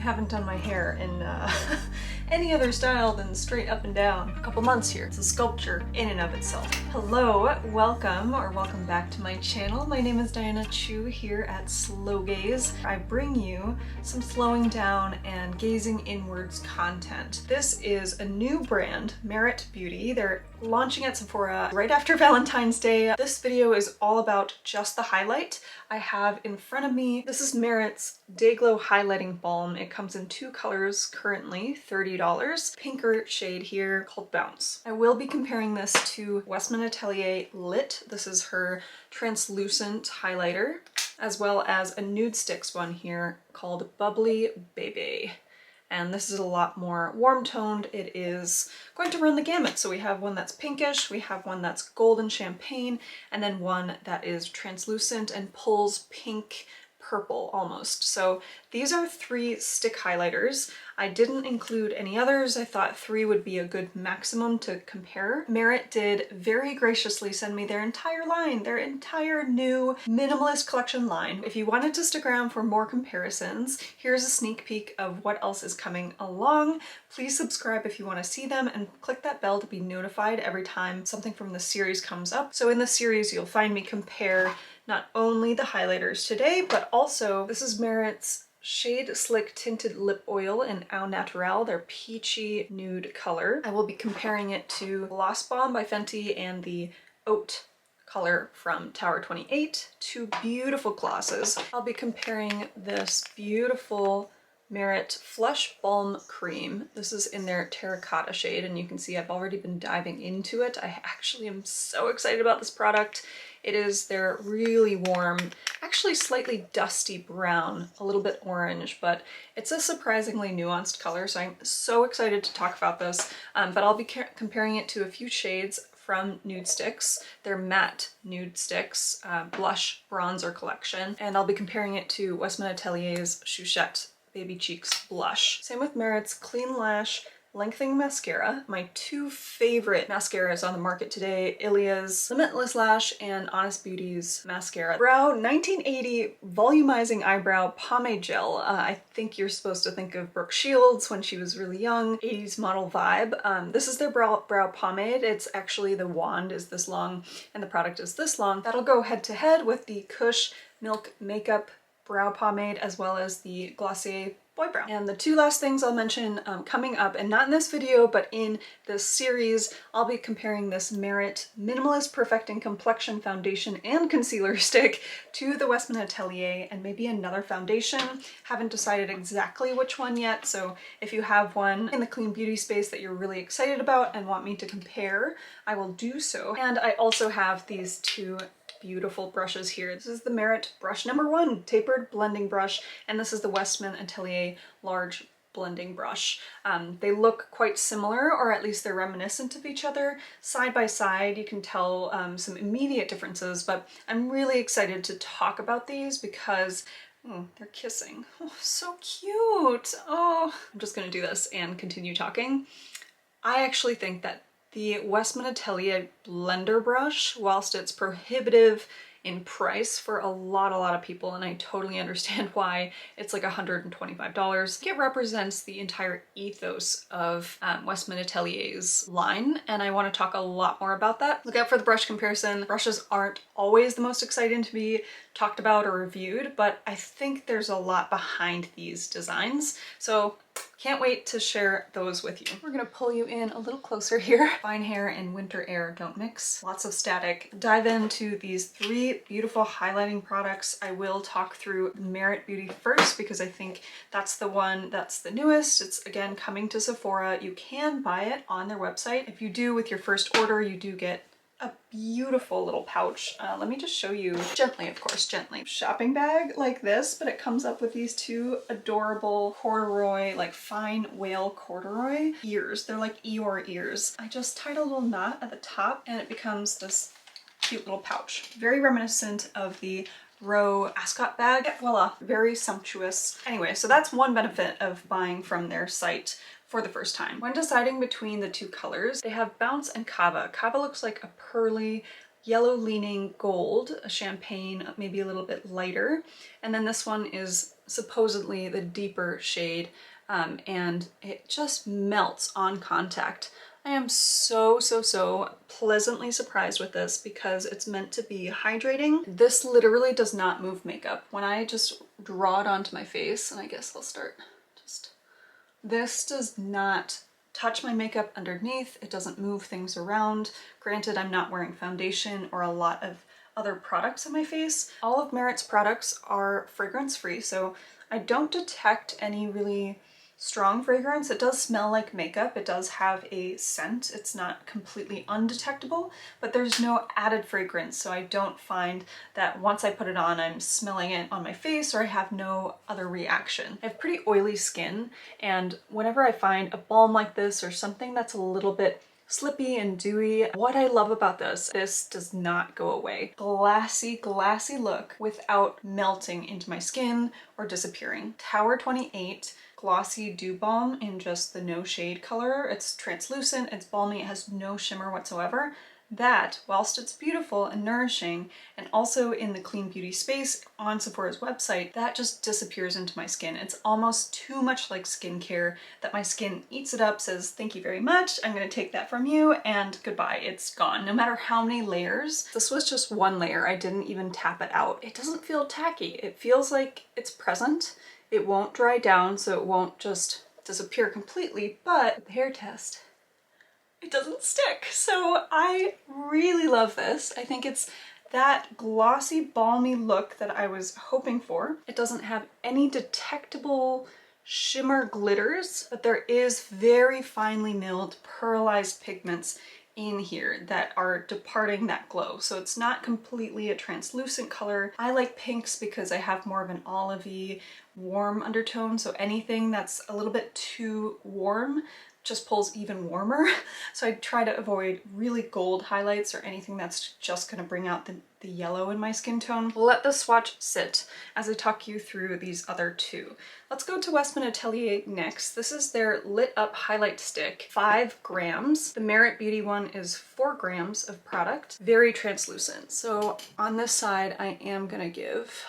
haven't done my hair in any other style than straight up and down. A couple months here. It's a sculpture in and of itself. Hello, welcome back to my channel. My name is Diana Chu here at Slow Gaze. I bring you some slowing down and gazing inwards content. This is a new brand, Merit Beauty. They're launching at Sephora right after Valentine's Day. This video is all about just the highlight. I have in front of me, this is Merit's Day Glow Highlighting Balm. It comes in two colors currently, $30. Pinker shade here called Bounce. I will be comparing this to Westman Atelier Lit. This is her translucent highlighter, as well as a Nudestix one here called Bubbly Baby. And this is a lot more warm toned. It is going to run the gamut. So we have one that's pinkish, we have one that's golden champagne, and then one that is translucent and pulls pink purple almost. So these are 3 stick highlighters. I didn't include any others. I thought 3 would be a good maximum to compare. Merit did very graciously send me their entire line, their entire new minimalist collection line. If you wanted to stick around for more comparisons, here's a sneak peek of what else is coming along. Please subscribe if you want to see them and click that bell to be notified every time something from the series comes up. So in the series, you'll find me compare not only the highlighters today, but also this is Merit's Shade Slick Tinted Lip Oil in Au Naturel, their peachy nude color. I will be comparing it to Gloss Bomb by Fenty and the Oat color from Tower 28, 2 beautiful glosses. I'll be comparing this beautiful Merit Flush Balm Cream. This is in their terracotta shade, and you can see I've already been diving into it. I actually am so excited about this product. It is their really warm, actually slightly dusty brown, a little bit orange, but it's a surprisingly nuanced color, so I'm so excited to talk about this. But I'll be comparing it to a few shades from Nudestix, their matte Nudestix blush bronzer collection, and I'll be comparing it to Westman Atelier's Chouchette Baby Cheeks blush. Same with Merit's Clean Lash Lengthening Mascara. My 2 favorite mascaras on the market today, Ilia's Limitless Lash and Honest Beauty's mascara. Brow 1980 Volumizing Eyebrow Pomade Gel. I think you're supposed to think of Brooke Shields when she was really young, 80s model vibe. This is their brow pomade. It's actually, the wand is this long and the product is this long. That'll go head to head with the Kush Milk Makeup Brow Pomade as well as the Glossier Boy Brow. And the 2 last things I'll mention coming up, and not in this video, but in this series, I'll be comparing this Merit Minimalist Perfecting Complexion Foundation and Concealer Stick to the Westman Atelier and maybe another foundation. Haven't decided exactly which one yet, so if you have one in the clean beauty space that you're really excited about and want me to compare, I will do so. And I also have these 2 beautiful brushes here. This is the Merit brush number 1, tapered blending brush, and this is the Westman Atelier large blending brush. They look quite similar, or at least they're reminiscent of each other. Side by side, you can tell some immediate differences, but I'm really excited to talk about these because they're kissing. Oh, so cute. Oh, I'm just gonna do this and continue talking. I actually think that the Westman Atelier blender brush, whilst it's prohibitive in price for a lot of people, and I totally understand why it's like $125, it represents the entire ethos of Westman Atelier's line, and I want to talk a lot more about that. Look out for the brush comparison. Brushes aren't always the most exciting to be talked about or reviewed, but I think there's a lot behind these designs, so can't wait to share those with you. We're gonna pull you in a little closer here. Fine hair and winter air don't mix. Lots of static. Dive into these 3 beautiful highlighting products. I will talk through Merit Beauty first because I think that's the one that's the newest. It's again coming to Sephora. You can buy it on their website. If you do, with your first order, you do get a beautiful little pouch. Let me just show you, gently, of course, gently. Shopping bag like this, but it comes up with these 2 adorable corduroy, like fine whale corduroy ears. They're like Eeyore ears. I just tied a little knot at the top and it becomes this cute little pouch. Very reminiscent of the Row ascot bag. Voila, very sumptuous. Anyway, so that's one benefit of buying from their site for the first time. When deciding between the 2 colors, they have Bounce and Kava. Kava looks like a pearly yellow leaning gold, a champagne, maybe a little bit lighter. And then this one is supposedly the deeper shade, and it just melts on contact. I am so pleasantly surprised with this because it's meant to be hydrating. This literally does not move makeup. When I just draw it onto my face, and I guess I'll start just... This does not touch my makeup underneath. It doesn't move things around. Granted, I'm not wearing foundation or a lot of other products on my face. All of Merit's products are fragrance free, so I don't detect any really strong fragrance. It does smell like makeup. It does have a scent. It's not completely undetectable, but there's no added fragrance. So I don't find that once I put it on, I'm smelling it on my face or I have no other reaction. I have pretty oily skin, and whenever I find a balm like this or something that's a little bit slippy and dewy, what I love about this does not go away. Glassy look without melting into my skin or disappearing. Tower 28 Glossy Dew Balm in just the no shade color. It's translucent, it's balmy, it has no shimmer whatsoever. That, whilst it's beautiful and nourishing, and also in the clean beauty space on Sephora's website, that just disappears into my skin. It's almost too much like skincare that my skin eats it up, says, thank you very much, I'm gonna take that from you, and goodbye, it's gone. No matter how many layers. This was just one layer, I didn't even tap it out. It doesn't feel tacky. It feels like it's present. It won't dry down, so it won't just disappear completely, but with the hair test, it doesn't stick. So I really love this. I think it's that glossy, balmy look that I was hoping for. It doesn't have any detectable shimmer glitters, but there is very finely milled pearlized pigments in here that are departing that glow. So it's not completely a translucent color. I like pinks because I have more of an olivey, warm undertone, so anything that's a little bit too warm just pulls even warmer. So I try to avoid really gold highlights or anything that's just gonna bring out the yellow in my skin tone. Let the swatch sit as I talk you through these other two. Let's go to Westman Atelier next. This is their Lit Up Highlight Stick, 5 grams. The Merit Beauty one is 4 grams of product, very translucent. So on this side, I am gonna give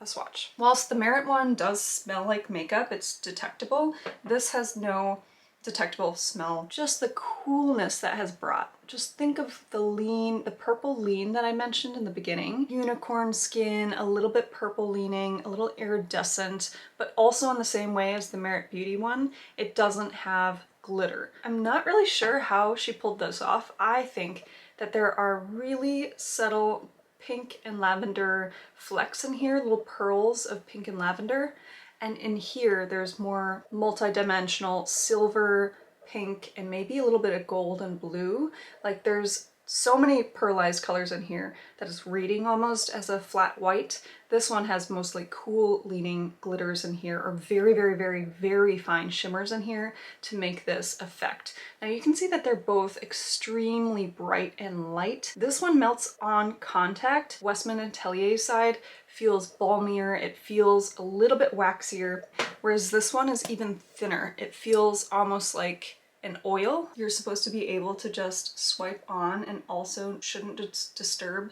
a swatch. Whilst the Merit one does smell like makeup, it's detectable, this has no detectable smell, just the coolness that has brought. Just think of the lean, the purple lean that I mentioned in the beginning. Unicorn skin, a little bit purple leaning, a little iridescent, but also in the same way as the Merit Beauty one, it doesn't have glitter. I'm not really sure how she pulled this off. I think that there are really subtle pink and lavender flecks in here, little pearls of pink and lavender. And in here, there's more multi-dimensional silver, pink, and maybe a little bit of gold and blue. Like there's so many pearlized colors in here that is reading almost as a flat white. This one has mostly cool leaning glitters in here, or very fine shimmers in here to make this effect. Now you can see that they're both extremely bright and light. This one melts on contact. Westman Atelier's side feels balmier, it feels a little bit waxier, whereas this one is even thinner. It feels almost like an oil. You're supposed to be able to just swipe on and also shouldn't disturb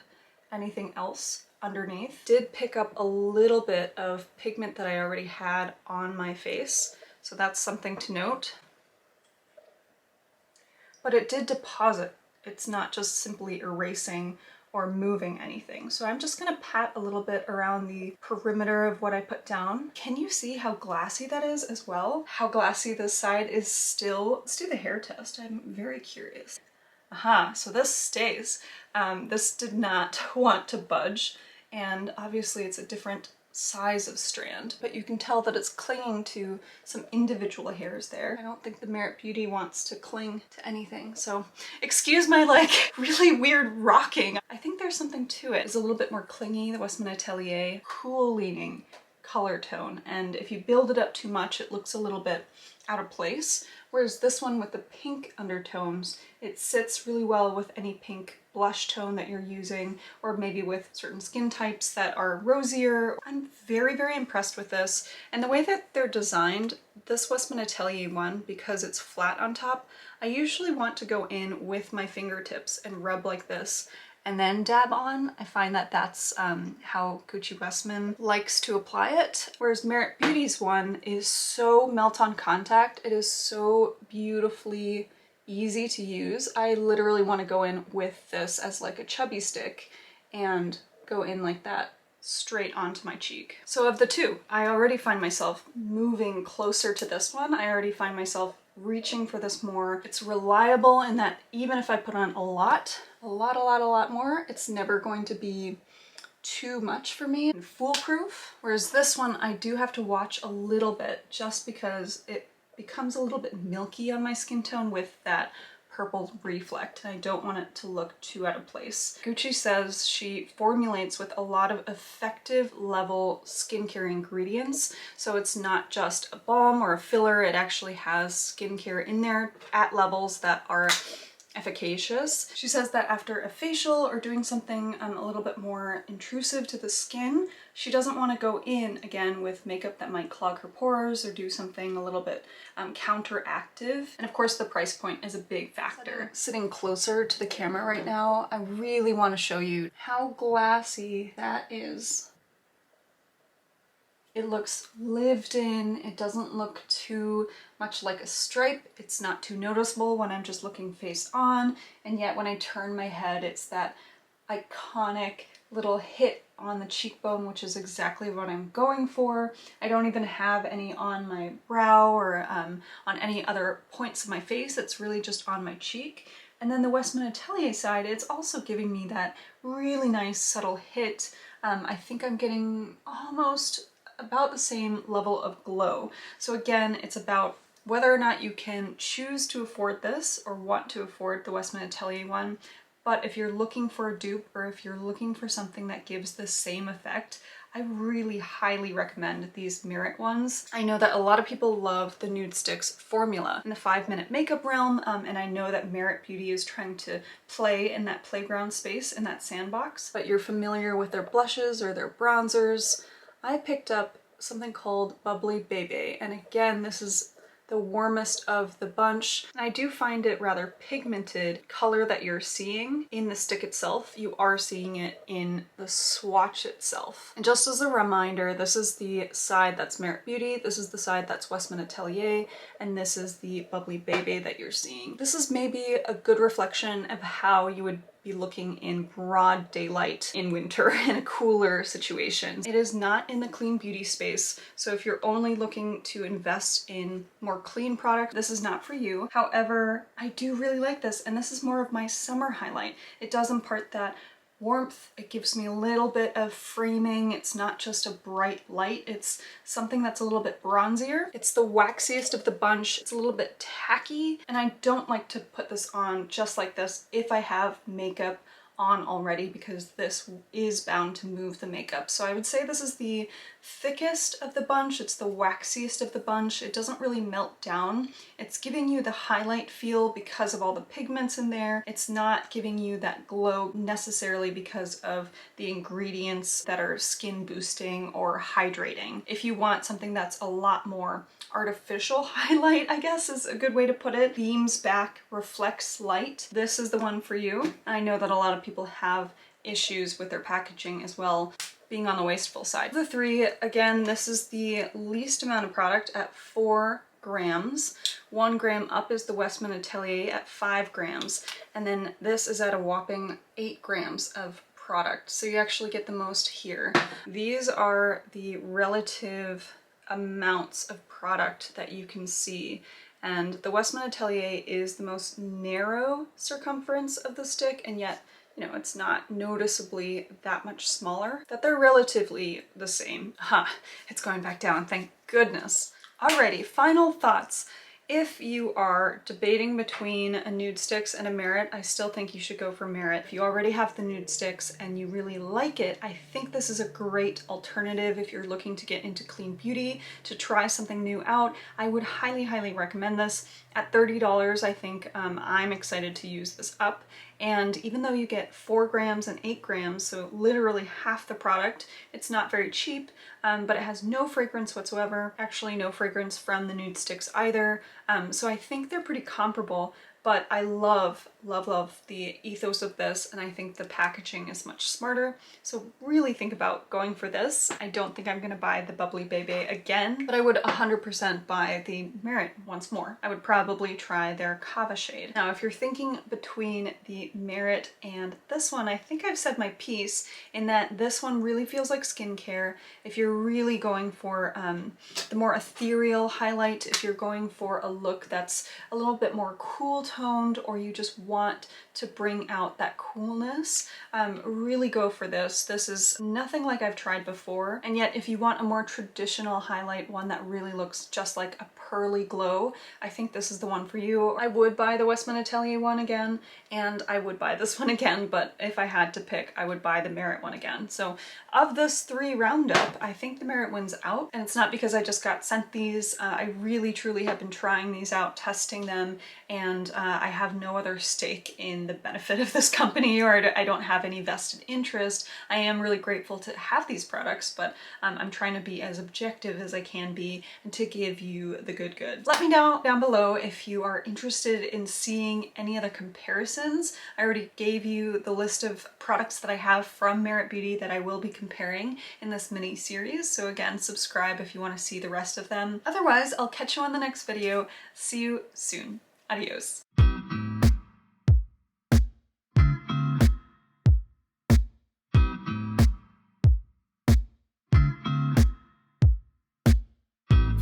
anything else underneath. Did pick up a little bit of pigment that I already had on my face, so that's something to note. But it did deposit. It's not just simply erasing or moving anything. So I'm just gonna pat a little bit around the perimeter of what I put down. Can you see how glassy that is as well? How glassy this side is still. Let's do the hair test. I'm very curious. Aha, so this stays. This did not want to budge, and obviously it's a different size of strand, but you can tell that it's clinging to some individual hairs there. I don't think the Merit Beauty wants to cling to anything, so excuse my like really weird rocking. I think there's something to it. It's a little bit more clingy, the Westman Atelier, cool leaning color tone, and if you build it up too much, it looks a little bit out of place. Whereas this one with the pink undertones, it sits really well with any pink blush tone that you're using, or maybe with certain skin types that are rosier. I'm very impressed with this. And the way that they're designed, this Westman Atelier one, because it's flat on top, I usually want to go in with my fingertips and rub like this and then dab on. I find that that's how Gucci Westman likes to apply it. Whereas Merit Beauty's one is so melt on contact. It is so beautifully easy to use. I literally want to go in with this as like a chubby stick and go in like that straight onto my cheek. So of the two, I already find myself moving closer to this one. I already find myself reaching for this more. It's reliable in that even if I put on a lot more, it's never going to be too much for me and foolproof. Whereas this one, I do have to watch a little bit just because it becomes a little bit milky on my skin tone with that purple reflect, and I don't want it to look too out of place. Gucci says she formulates with a lot of effective level skincare ingredients, so it's not just a balm or a filler, it actually has skincare in there at levels that are efficacious. She says that after a facial or doing something a little bit more intrusive to the skin, she doesn't want to go in again with makeup that might clog her pores or do something a little bit counteractive. And of course the price point is a big factor. Sitting closer to the camera right now, I really want to show you how glassy that is. It looks lived in, it doesn't look too much like a stripe, it's not too noticeable when I'm just looking face on, and yet when I turn my head, it's that iconic little hit on the cheekbone, which is exactly what I'm going for. I don't even have any on my brow or on any other points of my face, it's really just on my cheek. And then the Westman Atelier side, it's also giving me that really nice subtle hit. I think I'm getting almost about the same level of glow. So again, it's about whether or not you can choose to afford this or want to afford the Westman Atelier one. But if you're looking for a dupe or if you're looking for something that gives the same effect, I really highly recommend these Merit ones. I know that a lot of people love the Nudestix formula in the 5-minute makeup realm, and I know that Merit Beauty is trying to play in that playground space, in that sandbox. But you're familiar with their blushes or their bronzers. I picked up something called Bubbly Bebe, and again, this is the warmest of the bunch. I do find it rather pigmented color that you're seeing in the stick itself. You are seeing it in the swatch itself. And just as a reminder, this is the side that's Merit Beauty, this is the side that's Westman Atelier, and this is the Bubbly Bebe that you're seeing. This is maybe a good reflection of how you would be looking in broad daylight in winter in a cooler situation. It is not in the clean beauty space, so if you're only looking to invest in more clean product, this is not for you. However, I do really like this, and this is more of my summer highlight. It does impart that warmth, it gives me a little bit of framing. It's not just a bright light, it's something that's a little bit bronzier. It's the waxiest of the bunch, it's a little bit tacky, and I don't like to put this on just like this if I have makeup on already, because this is bound to move the makeup. So I would say this is the thickest of the bunch, it's the waxiest of the bunch. It doesn't really melt down. It's giving you the highlight feel because of all the pigments in there. It's not giving you that glow necessarily because of the ingredients that are skin boosting or hydrating. If you want something that's a lot more artificial highlight, I guess is a good way to put it, beams back, reflects light, this is the one for you. I know that a lot of people have issues with their packaging as well, being on the wasteful side. The three, again, this is the least amount of product at 4 grams. 1 gram up is the Westman Atelier at 5 grams. And then this is at a whopping 8 grams of product. So you actually get the most here. These are the relative amounts of product that you can see. And the Westman Atelier is the most narrow circumference of the stick, and yet, you know, it's not noticeably that much smaller, that they're relatively the same. It's going back down, thank goodness. Alrighty, final thoughts. If you are debating between a Nudestix and a Merit, I still think you should go for Merit. If you already have the Nudestix and you really like it, I think this is a great alternative if you're looking to get into clean beauty, to try something new out. I would highly, highly recommend this. At $30, I think I'm excited to use this up. And even though you get 4 grams and 8 grams, so literally half the product, it's not very cheap, but it has no fragrance whatsoever. Actually, no fragrance from the Nudestix either. So I think they're pretty comparable. but I love, love, love the ethos of this, and I think the packaging is much smarter. So really think about going for this. I don't think I'm gonna buy the Bubbly Bebe again, but I would 100% buy the Merit once more. I would probably try their Kava shade. Now, if you're thinking between the Merit and this one, I think I've said my piece in that this one really feels like skincare. If you're really going for the more ethereal highlight, if you're going for a look that's a little bit more cool toned, or you just want to bring out that coolness, really go for this. This is nothing like I've tried before, and yet if you want a more traditional highlight, one that really looks just like a pearly glow, I think this is the one for you. I would buy the Westman Atelier one again, and I would buy this one again, but if I had to pick, I would buy the Merit one again. So of this 3 roundup, I think the Merit wins out, and it's not because I just got sent these. I really truly have been trying these out, testing them, and I have no other stake in the benefit of this company, or I don't have any vested interest. I am really grateful to have these products, but I'm trying to be as objective as I can be and to give you the good. Let me know down below if you are interested in seeing any other comparisons. I already gave you the list of products that I have from Merit Beauty that I will be comparing in this mini series. So again, subscribe if you want to see the rest of them. Otherwise, I'll catch you on the next video. See you soon. Adios.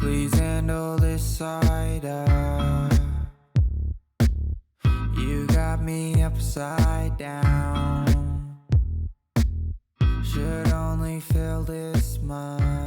Please handle this cider. You got me upside down. Should only fill this much.